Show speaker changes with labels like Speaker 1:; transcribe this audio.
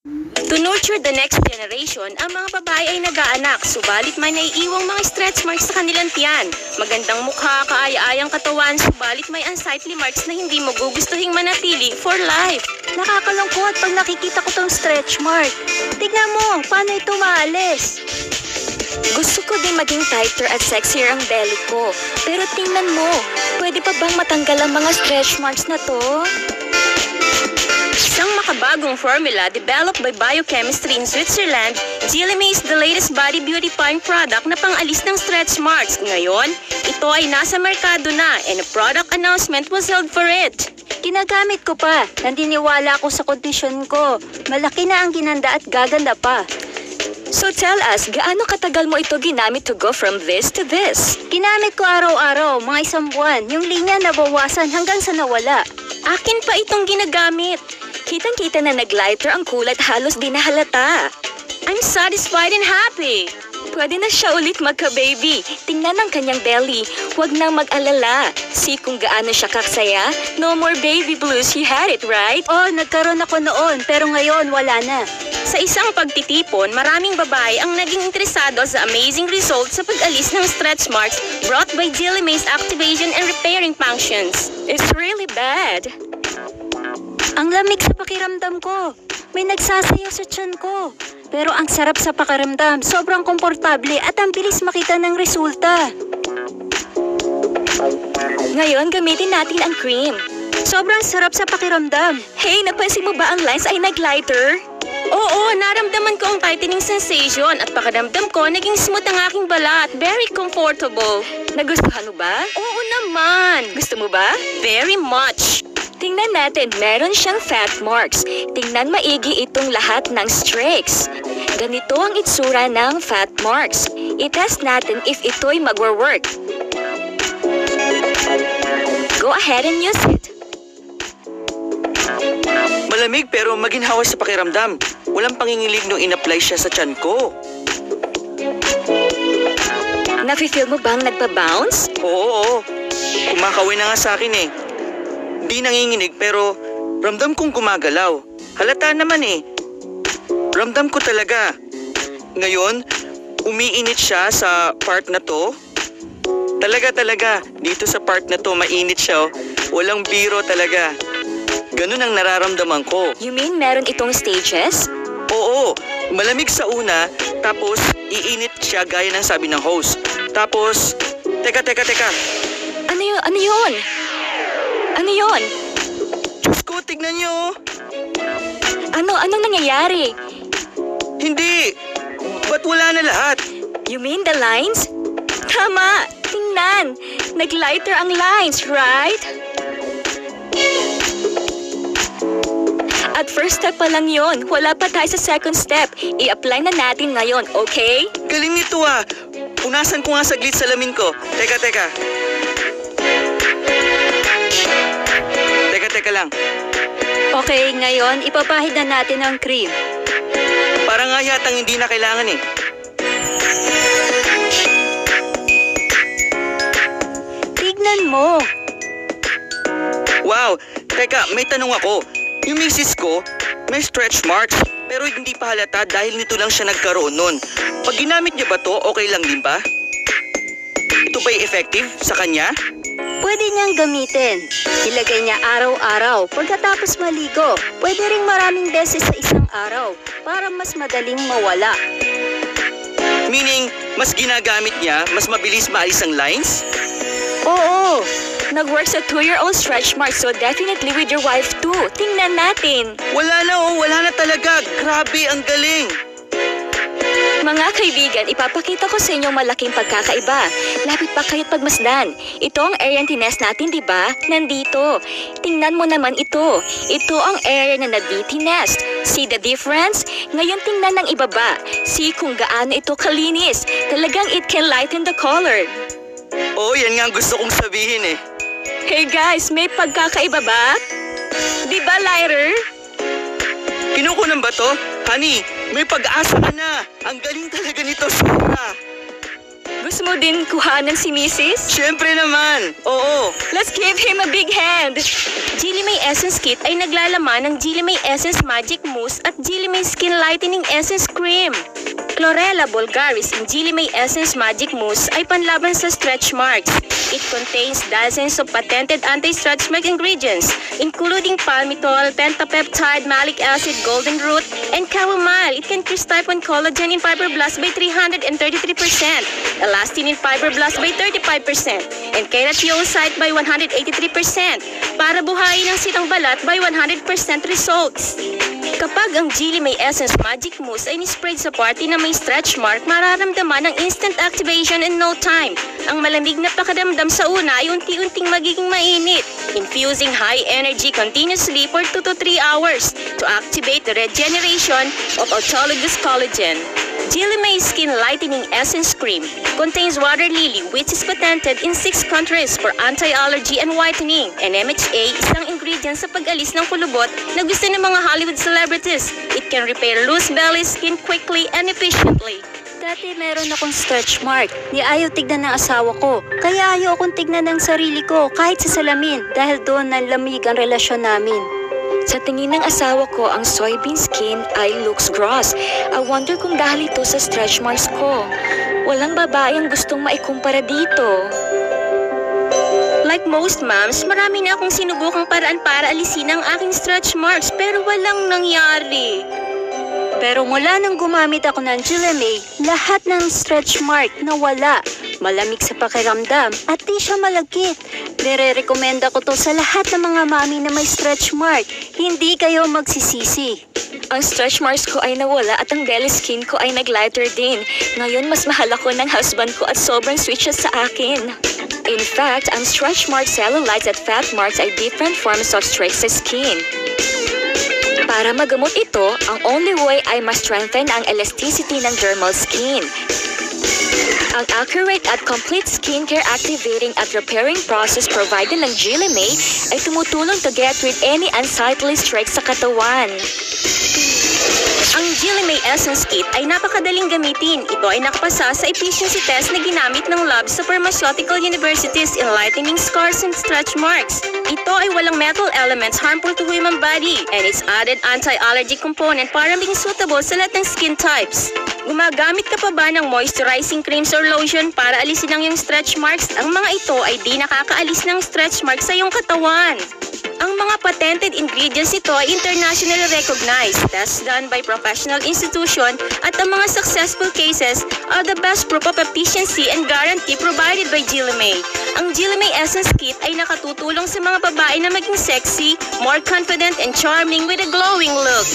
Speaker 1: To nurture the next generation, ang mga babae ay nag-aanak, subalit may naiiwang mga stretch marks sa kanilang tiyan. Magandang mukha, kaaya-ayang katawan, subalit may unsightly marks na hindi mo gugustuhing manatili for life.
Speaker 2: Nakakalungkot pag nakikita ko tong stretch mark. Tignan mo, paano ito maalis?
Speaker 1: Gusto ko din maging tighter at sexier ang belly ko. Pero tingnan mo, pwede pa bang matanggal ang mga stretch marks na to? Isang makabagong formula developed by biochemistry in Switzerland, Gilame is the latest body beautifying product na pang-alis ng stretch marks. Ngayon, ito ay nasa merkado na and a product announcement was held for it.
Speaker 2: Ginagamit ko pa. Nandiniwala ako sa kondisyon ko. Malaki na ang ginanda at gaganda pa.
Speaker 1: So tell us, gaano katagal mo ito ginamit to go from this to this?
Speaker 2: Ginamit ko araw-araw, mga 1 buwan. Yung linya nabawasan hanggang sa nawala.
Speaker 1: Akin pa itong ginagamit. Kitang-kita na nag-lighter ang kulay at halos di na halata. I'm satisfied and happy. Pwede na siya ulit magka-baby. Tingnan ang kanyang belly. Huwag nang mag-alala. See kung gaano siya kaksaya. No more baby blues. You had it, right?
Speaker 2: Oh, nagkaroon ako noon, pero ngayon wala na.
Speaker 1: Sa isang pagtitipon, maraming babae ang naging interesado sa amazing results sa pag-alis ng stretch marks brought by Gilama's activation and repairing functions. It's really bad.
Speaker 2: Ang lamig sa pakiramdam ko. May nagsasayaw sa tiyan ko. Pero ang sarap sa pakiramdam, sobrang komportable at ang bilis makita ng resulta.
Speaker 1: Ngayon, gamitin natin ang cream.
Speaker 2: Sobrang sarap sa pakiramdam.
Speaker 1: Hey, napansin mo ba ang lines ay nag-lighter? Oo, naramdaman ko ang tightening sensation at pakiramdam ko naging smooth ang aking balat. Very comfortable. Nagustuhan mo ba? Oo naman. Gusto mo ba? Very much. Tingnan natin, meron siyang fat marks. Tingnan maigi itong lahat ng streaks. Ganito ang itsura ng fat marks. I-test natin if ito'y magwo-work. Go ahead and use it.
Speaker 3: Malamig pero maginhawa sa pakiramdam. Walang pangingilig nung in-apply siya sa tiyan ko.
Speaker 1: Nafe-feel mo bang nagpa-bounce?
Speaker 3: Oo. Kumakawin na nga sa akin eh. Di nanginginig pero ramdam kong gumagalaw. Halata naman eh. Ramdam ko talaga. Ngayon, umiinit siya sa part na to. Talaga. Dito sa part na to, mainit siya. Oh. Walang biro talaga. Ganun ang nararamdaman ko.
Speaker 1: You mean meron itong stages?
Speaker 3: Oo, malamig sa una, tapos iinit siya gaya ng sabi ng host. Tapos, teka.
Speaker 1: Ano yun? Ano yun?
Speaker 3: Diyos ko, tignan niyo.
Speaker 1: Anong nangyayari?
Speaker 3: Hindi, ba't wala na lahat?
Speaker 1: You mean the lines? Tama! Tingnan! Nag-lighter ang lines, right? At first step pa lang yon. Wala pa tayo sa second step. I-apply na natin ngayon, okay?
Speaker 3: Galing nito ah. Punasan ko nga saglit sa lamin ko. Teka. Teka lang.
Speaker 2: Okay, ngayon ipapahid na natin ang cream.
Speaker 3: Para nga yatang hindi na kailangan eh.
Speaker 2: Tignan mo.
Speaker 3: Wow, teka, may tanong ako. Yung misis ko, may stretch marks, pero hindi pa halata dahil nito lang siya nagkaroon nun. Pag ginamit niya ba to, okay lang din ba? Ito ba'y effective sa kanya?
Speaker 2: Pwede niyang gamitin. Ilagay niya araw-araw pagkatapos maligo. Pwede ring maraming beses sa isang araw para mas madaling mawala.
Speaker 3: Meaning, mas ginagamit niya, mas mabilis maalis ang lines?
Speaker 2: Oo.
Speaker 1: Nag-work sa 2-year-old stretch mark, so definitely with your wife too. Tingnan natin.
Speaker 3: Wala na talaga. Grabe, ang galing.
Speaker 1: Mga kaibigan, ipapakita ko sa inyo malaking pagkakaiba. Lapit pa kayo't pagmasdan. Ito ang area tinest natin, di ba? Nandito. Tingnan mo naman ito. Ito ang area na na-tinest. See the difference? Ngayon tingnan ng ibaba. See kung gaano ito kalinis. Talagang it can lighten the color.
Speaker 3: Oh, yan nga ang gusto kong sabihin eh.
Speaker 1: Hey guys, may pagkakaiba ba? Di ba, lighter?
Speaker 3: Kinukunan ba to? Honey, may pag-asa ka na. Ang galing talaga nito, sobra.
Speaker 1: Gusto mo din kuhanan si Mrs.?
Speaker 3: Siyempre naman! Oo!
Speaker 1: Let's give him a big hand! Jilly May Essence Kit ay naglalaman ng Jilly May Essence Magic Mousse at Jilly May Skin Lightening Essence Cream. Chlorella vulgaris in Jilly May Essence Magic Mousse ay panlaban sa stretch marks. It contains dozens of patented anti-stretch mark ingredients, including palmitol, pentapeptide, malic acid, golden root, and chamomile. It can increase type 1 collagen in fibroblasts by 333%, elastin in fibroblasts by 35%, and keratinocyte by 183%, para buhayin ang sitang balat by 100% results. Kapag ang Jilly May Essence Magic Mousse ay nispread sa party na may stretch mark, mararamdaman ang instant activation in no time. Ang malamig na pakiramdam sa una ay unti-unting magiging mainit, infusing high energy continuously for 2 to 3 hours to activate the regeneration of autologous collagen. Jilly May Skin Lightening Essence Cream contains water lily, which is patented in 6 countries for anti-allergy and whitening, and MHA, isang ingredient sa pag-alis ng kulubot na gusto ng mga Hollywood celebrities. It can repair loose belly skin quickly and efficiently.
Speaker 2: Dati meron akong stretch mark. Di ayaw tignan ng asawa ko. Kaya ayaw akong tignan ng sarili ko kahit sa salamin dahil doon nanlamig ang relasyon namin.
Speaker 1: Sa tingin ng asawa ko, ang soybean skin ay looks gross. I wonder kung dahil ito sa stretch marks ko. Walang babae ang gustong maikumpara dito. Like most moms, marami na akong sinubukang paraan para alisin ang aking stretch marks pero walang nangyari.
Speaker 2: Pero mula nang gumamit ako ng Jilly May, lahat ng stretch mark nawala. Malamig sa pakiramdam at di siya malagkit. Nire-recommenda ko to sa lahat ng mga mami na may stretch mark. Hindi kayo magsisisi.
Speaker 1: Ang stretch marks ko ay nawala at ang belly skin ko ay nag-lighter din. Ngayon mas mahal ako ng husband ko at sobrang sweet siya sa akin. In fact, ang stretch marks, cellulites at fat marks ay different forms of streaks sa skin. Para magamot ito, ang only way ay ma-strengthen ang elasticity ng dermal skin. Ang accurate at complete skincare activating at repairing process provided ng Jilly May ay tumutulong to get rid any unsightly streaks sa katawan. Ang Jilly May Essence Kit ay napakadaling gamitin. Ito ay nakapasa sa efficiency test na ginamit ng labs sa pharmaceutical universities in lightening scars and stretch marks. Ito ay walang metal elements harmful to human body and its added anti-allergy component para maging suitable sa lahat ng skin types. Gumagamit ka pa ba ng moisturizing creams or lotion para alisin ang iyong stretch marks? Ang mga ito ay di nakakaalis ng stretch marks sa iyong katawan. Ang mga patented ingredients nito ay internationally recognized, tests done by professional institution, at ang mga successful cases are the best proof of efficiency and guarantee provided by Jilly May. Ang Jilly May Essence Kit ay nakatutulong sa mga babae na maging sexy, more confident, and charming with a glowing look.